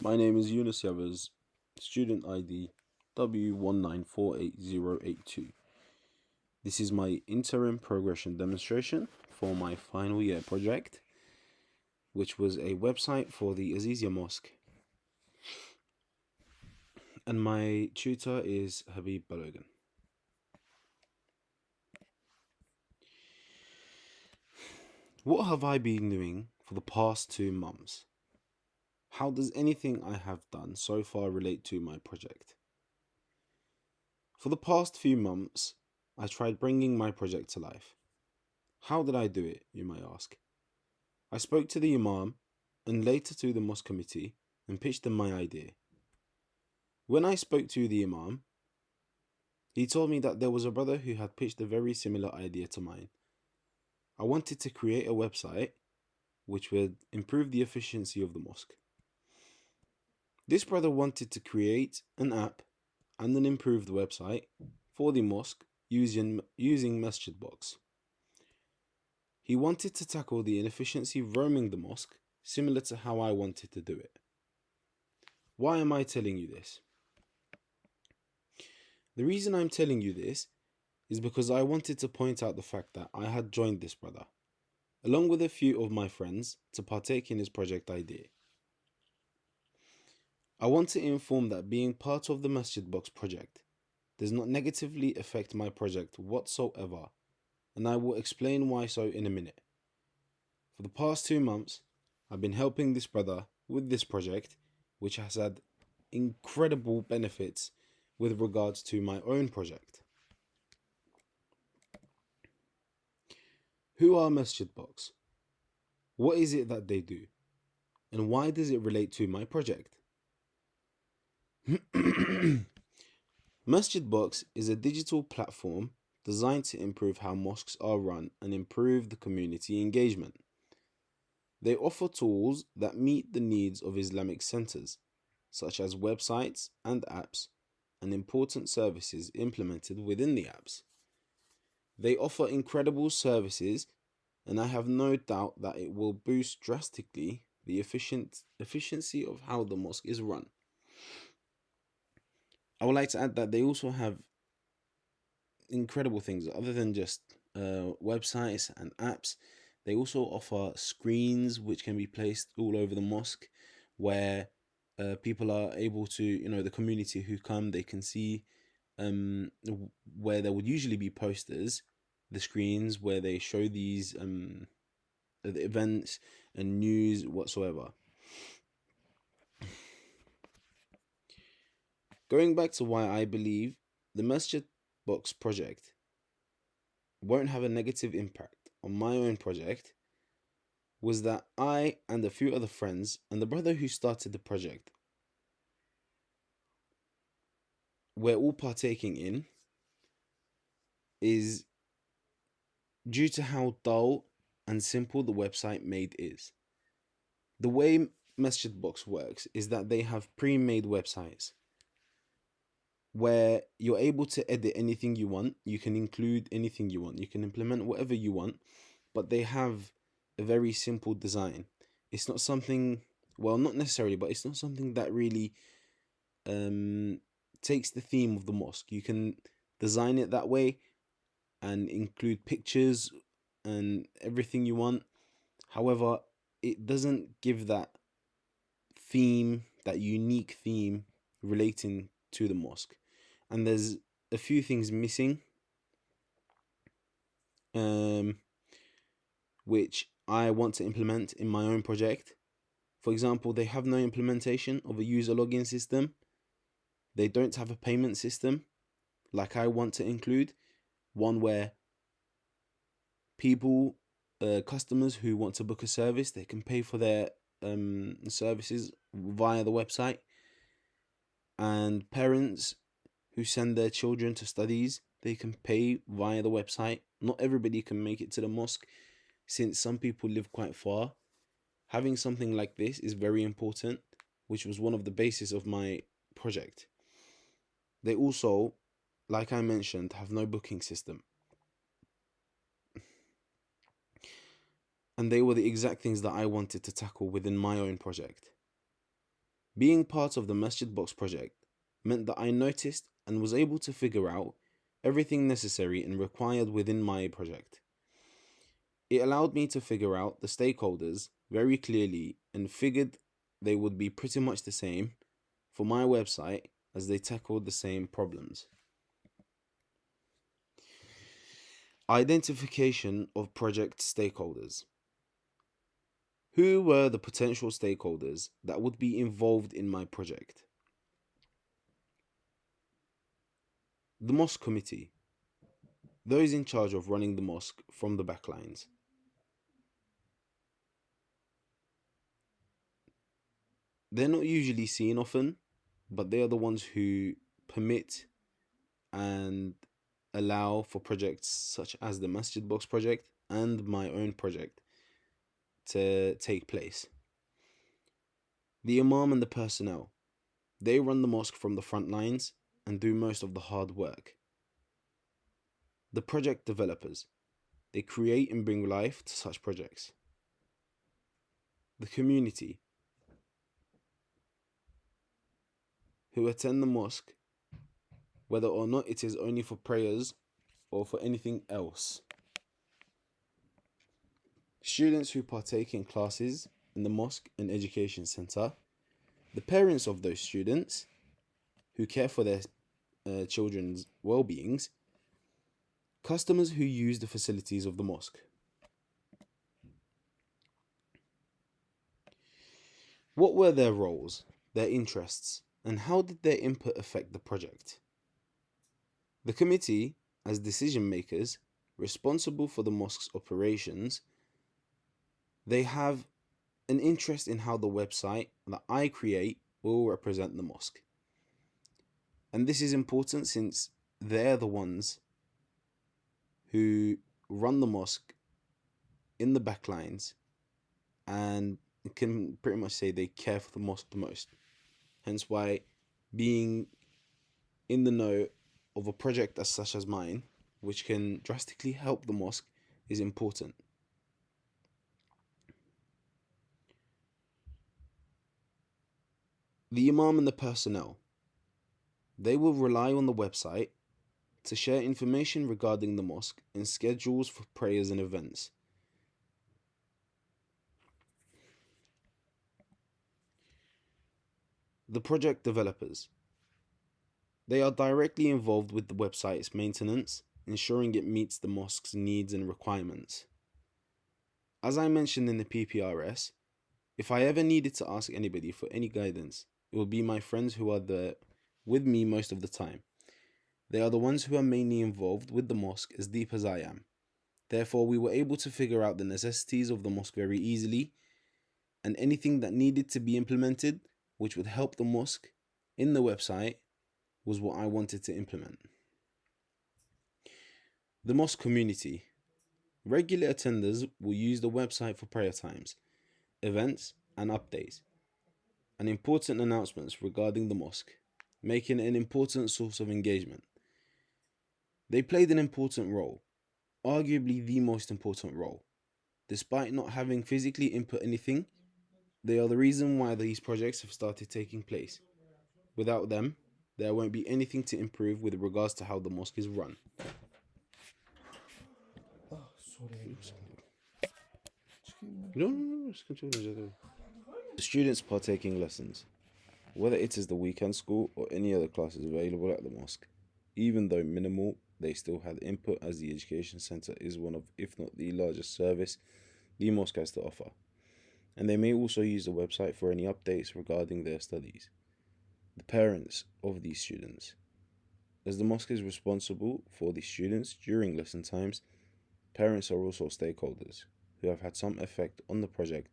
My name is Yunus Yavuz, student ID W1948082. This is my interim progression demonstration for my final year project, which was a website for the Azizia Mosque. And my tutor is Habib Balogan. What have I been doing for the past 2 months? How does anything I have done so far relate to my project? For the past few months, I tried bringing my project to life. How did I do it, you might ask? I spoke to the Imam and later to the mosque committee and pitched them my idea. When I spoke to the Imam, he told me that there was a brother who had pitched a very similar idea to mine. I wanted to create a website which would improve the efficiency of the mosque. This brother wanted to create an app and an improved website for the mosque using Masjid Box. He wanted to tackle the inefficiency roaming the mosque, similar to how I wanted to do it. Why am I telling you this? The reason I'm telling you this is because I wanted to point out the fact that I had joined this brother, along with a few of my friends, to partake in his project idea. I want to inform that being part of the Masjid Box project does not negatively affect my project whatsoever, and I will explain why so in a minute. For the past 2 months, I've been helping this brother with this project, which has had incredible benefits with regards to my own project. Who are Masjid Box? What is it that they do? And why does it relate to my project? Masjid Box is a digital platform designed to improve how mosques are run and improve the community engagement. They offer tools that meet the needs of Islamic centers, such as websites and apps, and important services implemented within the apps. They offer incredible services, and I have no doubt that it will boost drastically the efficiency of how the mosque is run. I would like to add that they also have incredible things other than just websites and apps. They also offer screens which can be placed all over the mosque where people are able to, the community who come, they can see where there would usually be posters, the screens where they show these the events and news whatsoever. Going back to why I believe the Masjid Box project won't have a negative impact on my own project was that I and a few other friends and the brother who started the project we're all partaking in is due to how dull and simple the website made is. The way Masjid Box works is that they have pre-made websites where you're able to edit anything you want, you can include anything you want, you can implement whatever you want, but they have a very simple design. It's not something, well, not necessarily, but it's not something that really takes the theme of the mosque. You can design it that way and include pictures and everything you want. However, it doesn't give that theme, that unique theme relating to the mosque. And there's a few things missing, which I want to implement in my own project. For example, they have no implementation of a user login system. They don't have a payment system like I want to include, one where people, customers who want to book a service, they can pay for their services via the website, and parents who send their children to studies, they can pay via the website. Not everybody can make it to the mosque since some people live quite far. Having something like this is very important, which was one of the basis of my project. They also, like I mentioned, have no booking system. And they were the exact things that I wanted to tackle within my own project. Being part of the Masjid Box project meant that I noticed and was able to figure out everything necessary and required within my project. It allowed me to figure out the stakeholders very clearly and figured they would be pretty much the same for my website as they tackled the same problems. Identification of project stakeholders. Who were the potential stakeholders that would be involved in my project? The mosque committee, those in charge of running the mosque from the backlines. They're not usually seen often, but they are the ones who permit and allow for projects such as the Masjid Box project and my own project to take place. The Imam and the personnel, they run the mosque from the front lines and do most of the hard work. The project developers, they create and bring life to such projects. The community, who attend the mosque, whether or not it is only for prayers or for anything else. Students who partake in classes in the mosque and education center. The parents of those students who care for their children's well-beings. Customers who use the facilities of the mosque. What were their roles, their interests, and how did their input affect the project? The committee, as decision makers responsible for the mosque's operations, they have an interest in how the website that I create will represent the mosque. And this is important since they're the ones who run the mosque in the backlines and can pretty much say they care for the mosque the most. Hence why being in the know of a project as such as mine, which can drastically help the mosque, is important. The Imam and the personnel, they will rely on the website to share information regarding the mosque and schedules for prayers and events. The project developers, they are directly involved with the website's maintenance, ensuring it meets the mosque's needs and requirements. As I mentioned in the PPRS, if I ever needed to ask anybody for any guidance, it would be my friends who are there with me most of the time. They are the ones who are mainly involved with the mosque as deep as I am. Therefore, we were able to figure out the necessities of the mosque very easily, and anything that needed to be implemented, which would help the mosque in the website, was what I wanted to implement. The mosque community. Regular attenders will use the website for prayer times, events, and updates, and important announcements regarding the mosque, making it an important source of engagement. They played an important role, arguably the most important role. Despite not having physically input anything, they are the reason why these projects have started taking place. Without them, there won't be anything to improve with regards to how the mosque is run. The students partaking lessons, whether it is the weekend school or any other classes available at the mosque, even though minimal, they still had input as the education centre is one of, if not the largest service the mosque has to offer. And they may also use the website for any updates regarding their studies. The parents of these students. As the mosque is responsible for the students during lesson times, parents are also stakeholders who have had some effect on the project,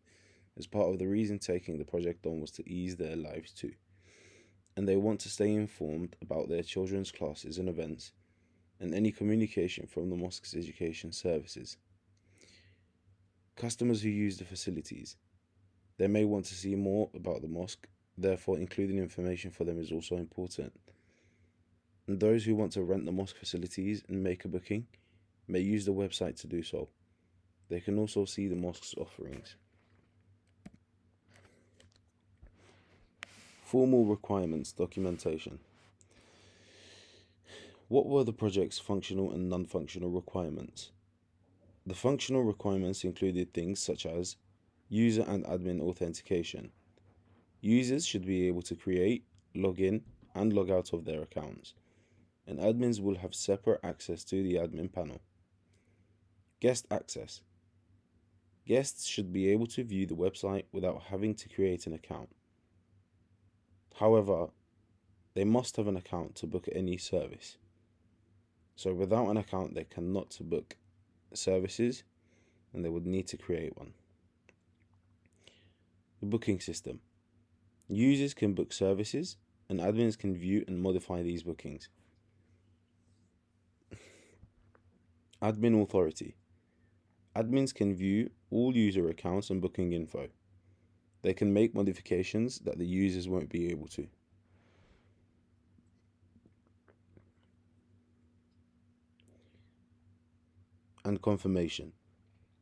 as part of the reason taking the project on was to ease their lives too. And they want to stay informed about their children's classes and events and any communication from the mosque's education services. Customers who use the facilities. They may want to see more about the mosque, therefore including information for them is also important. And those who want to rent the mosque facilities and make a booking may use the website to do so. They can also see the mosque's offerings. Formal requirements documentation. What were the project's functional and non-functional requirements? The functional requirements included things such as user and admin authentication. Users should be able to create, log in, and log out of their accounts, and admins will have separate access to the admin panel. Guest access. Guests should be able to view the website without having to create an account. However, they must have an account to book any service. So without an account, they cannot book services, and they would need to create one. The booking system. Users can book services, and admins can view and modify these bookings. Admin authority. Admins can view all user accounts and booking info. They can make modifications that the users won't be able to. And confirmation.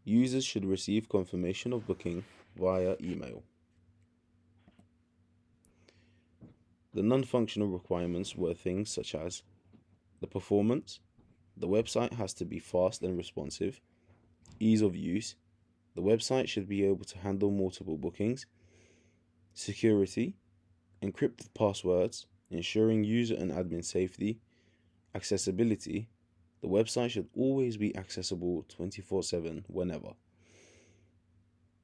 Users should receive confirmation of booking via email. The non-functional requirements were things such as the performance. The website has to be fast and responsive. Ease of use. The website should be able to handle multiple bookings. Security. Encrypted passwords, ensuring user and admin safety. Accessibility. The website should always be accessible 24/7 whenever.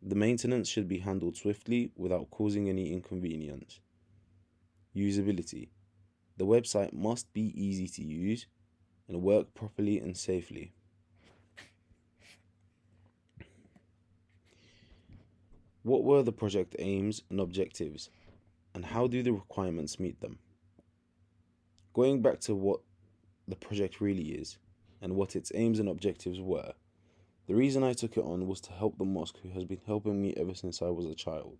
The maintenance should be handled swiftly without causing any inconvenience. Usability. The website must be easy to use and work properly and safely. What were the project aims and objectives, and how do the requirements meet them? Going back to what the project really is and what its aims and objectives were, the reason I took it on was to help the mosque, who has been helping me ever since I was a child.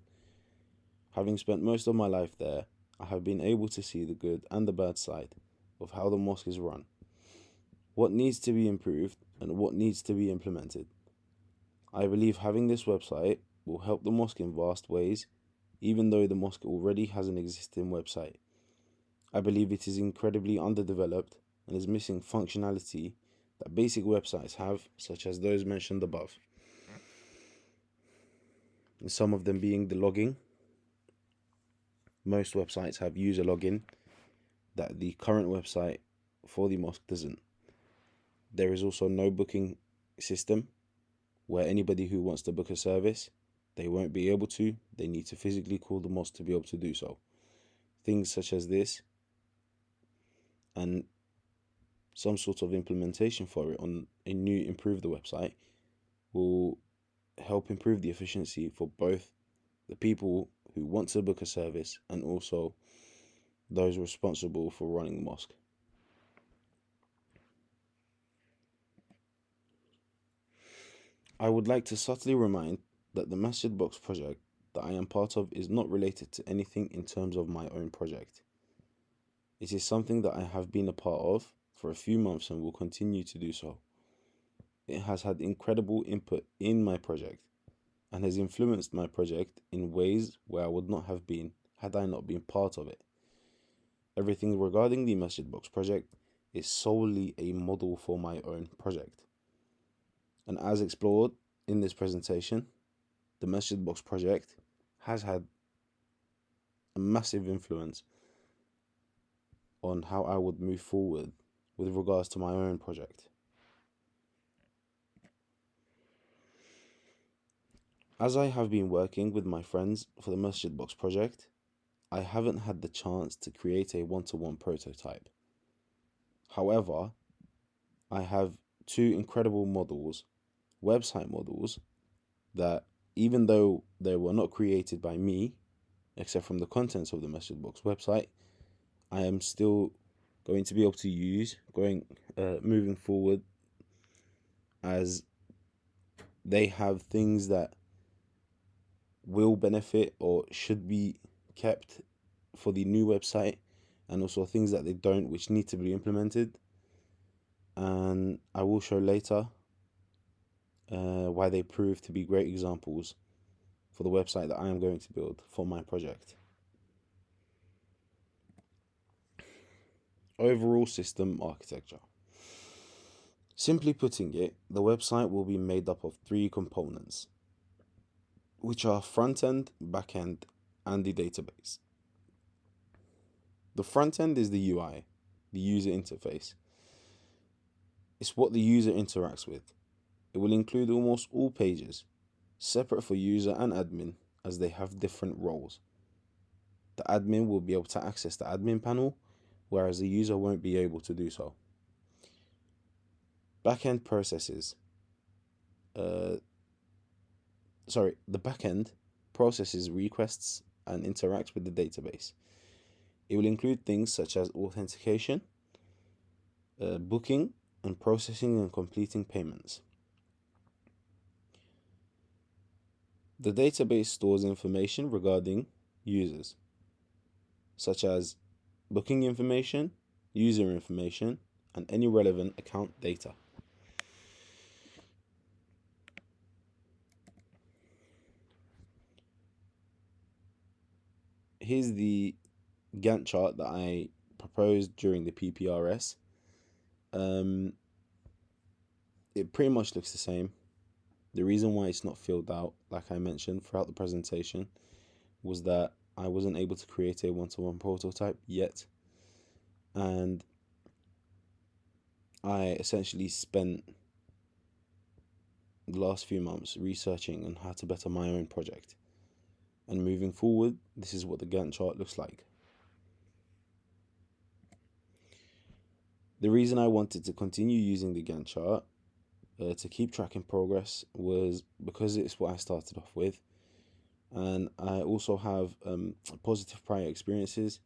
Having spent most of my life there, I have been able to see the good and the bad side of how the mosque is run, what needs to be improved, and what needs to be implemented. I believe having this website will help the mosque in vast ways, even though the mosque already has an existing website. I believe it is incredibly underdeveloped and is missing functionality that basic websites have, such as those mentioned above. And some of them being the logging. Most websites have user login that the current website for the mosque doesn't. There is also no booking system where anybody who wants to book a service, they won't be able to. They need to physically call the mosque to be able to do so. Things such as this and some sort of implementation for it on a new improved website will help improve the efficiency for both the people who want to book a service and also those responsible for running the mosque. I would like to subtly remind that the Masjid Box project that I am part of is not related to anything in terms of my own project. It is something that I have been a part of for a few months and will continue to do so. It has had incredible input in my project and has influenced my project in ways where I would not have been had I not been part of it. Everything regarding the Masjid Box project is solely a model for my own project. And as explored in this presentation, the Masjid Box project has had a massive influence on how I would move forward with regards to my own project. As I have been working with my friends for the Masjid Box project, I haven't had the chance to create a one-to-one prototype. However, I have two incredible models, website models, that even though they were not created by me, except from the contents of the Masjid Box website, I am still going to be able to use moving forward, as they have things that will benefit or should be kept for the new website, and also things that they don't, which need to be implemented. And I will show later why they prove to be great examples for the website that I am going to build for my project. Overall system architecture. Simply putting it, the website will be made up of three components, which are front end, back end, and the database. The front end is the UI, the user interface. It's what the user interacts with. It will include almost all pages, separate for user and admin, as they have different roles. The admin will be able to access the admin panel, whereas the user won't be able to do so. Backend processes. The backend processes requests and interacts with the database. It will include things such as authentication, booking, and processing and completing payments. The database stores information regarding users, such as booking information, user information, and any relevant account data. Here's the Gantt chart that I proposed during the PPRS. It pretty much looks the same. The reason why it's not filled out, like I mentioned throughout the presentation, was that I wasn't able to create a one-to-one prototype yet. And I essentially spent the last few months researching on how to better my own project. And moving forward, this is what the Gantt chart looks like. The reason I wanted to continue using the Gantt chart to keep tracking progress was because it's what I started off with. And I also have positive prior experiences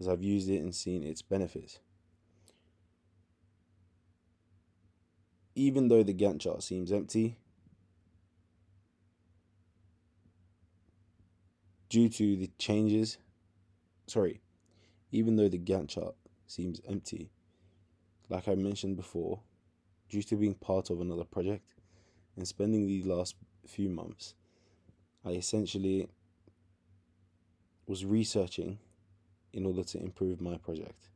as I've used it and seen its benefits. Even though the Gantt chart seems empty, due to the changes, even though the Gantt chart seems empty, like I mentioned before, due to being part of another project and spending the last few months, I essentially was researching in order to improve my project.